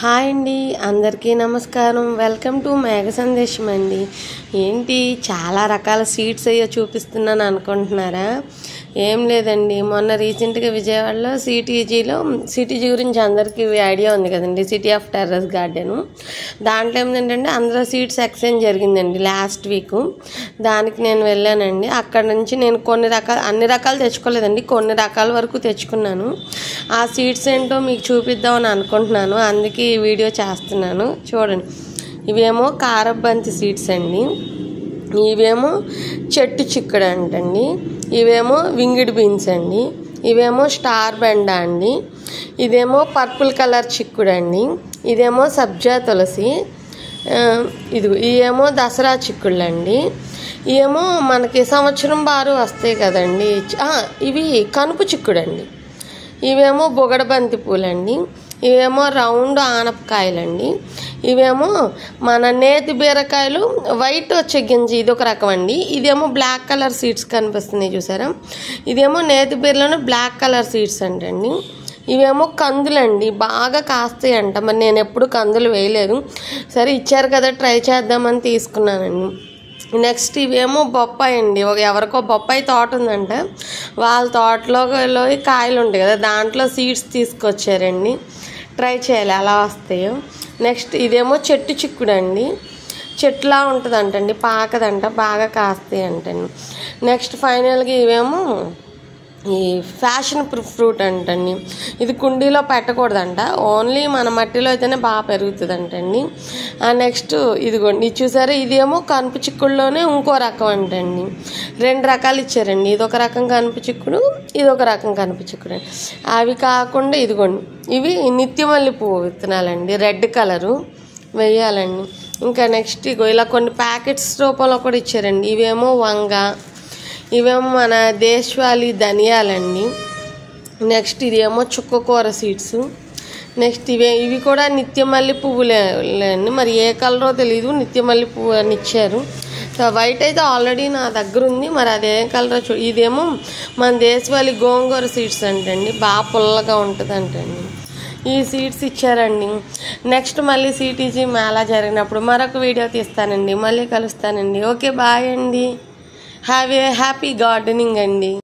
Hi అండి, అందరికీ నమస్కారం. వెల్కమ్ టు మేఘ సందేశం అండి. ఏంటి చాలా రకాల సీడ్స్ అయ్యో చూపిస్తున్నాను అనుకుంటున్నారా? ఏం లేదండి, మొన్న రీసెంట్గా విజయవాడలో సిటీజీ గురించి అందరికీ ఐడియా ఉంది కదండి, సిటీ ఆఫ్ టెర్రస్ గార్డెను. దాంట్లో ఏంటంటే అందరూ సీడ్స్ ఎక్స్చేంజ్ జరిగిందండి లాస్ట్ వీక్. దానికి నేను వెళ్ళానండి. అక్కడ నుంచి నేను అన్ని రకాలు తెచ్చుకోలేదండి, కొన్ని రకాల వరకు తెచ్చుకున్నాను. ఆ సీడ్స్ ఏంటో మీకు చూపిద్దామని అనుకుంటున్నాను, అందుకే ఈ వీడియో చేస్తున్నాను. చూడండి, ఇవేమో కారబంతి సీడ్స్ అండి, ఇవేమో చెట్టు చిక్కుడు అంటండి, ఇవేమో వింగిడ్ బీన్స్ అండి, ఇవేమో స్టార్ బెండ అండి, ఇదేమో పర్పుల్ కలర్ చిక్కుడు అండి, ఇదేమో సబ్జా తులసి, ఇవేమో దసరా చిక్కుళ్ళు అండి, ఇవేమో మనకి సంవత్సరం బారు వస్తాయి కదండి, ఇవి కనుపు చిక్కుడు అండి, ఇవేమో బొగడబంతి పూలండి, ఇవేమో రౌండ్ ఆనపకాయలండి, ఇవేమో మన నేతి బీరకాయలు వైట్ వచ్చే గింజ, ఇదొక రకం అండి. ఇదేమో బ్లాక్ కలర్ సీడ్స్ కనిపిస్తున్నాయి చూసారా, ఇదేమో నేతి బీరలోనే బ్లాక్ కలర్ సీడ్స్ అంటండి. ఇవేమో కందులండి, బాగా కాస్తాయి అంట. మరి నేను ఎప్పుడు కందులు వేయలేదు, సరే ఇచ్చారు కదా ట్రై చేద్దామని తీసుకున్నానండి. నెక్స్ట్ ఇవేమో బొప్పాయి అండి, ఎవరికో బొప్పాయి తోట ఉందంట, వాళ్ళ తోటలో కాయలు ఉంటాయి కదా, దాంట్లో సీడ్స్ తీసుకొచ్చారండి. ట్రై చేయాలి ఎలా వస్తాయో. నెక్స్ట్ ఇదేమో చెట్టు చిక్కుడు అండి, చెట్టులా ఉంటుంది అంటండి, పాకదంట, బాగా కాస్తాయి అంటండి. నెక్స్ట్ ఫైనల్గా ఇవేమో ఈ ఫ్యాషన్ ఫ్రూట్ అంటండి, ఇది కుండీలో పెట్టకూడదంట, ఓన్లీ మన మట్టిలో అయితేనే బాగా పెరుగుతుంది అంటండి. నెక్స్ట్ ఇదిగోండి, ఇది చూసారా, ఇదేమో కనుపు చిక్కుడులోనే ఇంకో రకం అంటండి. 2 రకాలు ఇచ్చారండి, ఇదొక రకం కనుపు చిక్కుడు, ఇదొక రకం కనుపు చిక్కుడు. అవి కాకుండా ఇదిగోండి, ఇవి నిత్యమల్లి పువ్వు విత్తనాలండి, రెడ్ కలరు వేయాలండి. ఇంకా నెక్స్ట్ ఇగో ఇలా కొన్ని ప్యాకెట్స్ రూపంలో కూడా ఇచ్చారండి. ఇవేమో వంగ, ఇవేమో మన దేశవాళీ ధనియాలండి. నెక్స్ట్ ఇదేమో చుక్కకూర సీడ్స్. నెక్స్ట్ ఇవి కూడా నిత్యమల్లి పువ్వులేండి, మరి ఏ కలరో తెలియదు, నిత్యమల్లి పువ్వు అని ఇచ్చారు. వైట్ అయితే ఆల్రెడీ నా దగ్గర ఉంది, మరి అదే కలర్ ఇదేమో మన దేశవాళీ గోంగూర సీడ్స్ అంటండి, బాగా పుల్లగా ఉంటుంది అంటండి. ఈ సీడ్స్ ఇచ్చారండి. నెక్స్ట్ మళ్ళీ సిటీజీ మేళా జరిగినప్పుడు మరొక వీడియో తీస్తానండి, మళ్ళీ కలుస్తానండి. ఓకే, బాయ్ అండి, హ్యావ్ ఏ హ్యాపీ గార్డెనింగ్ అండి.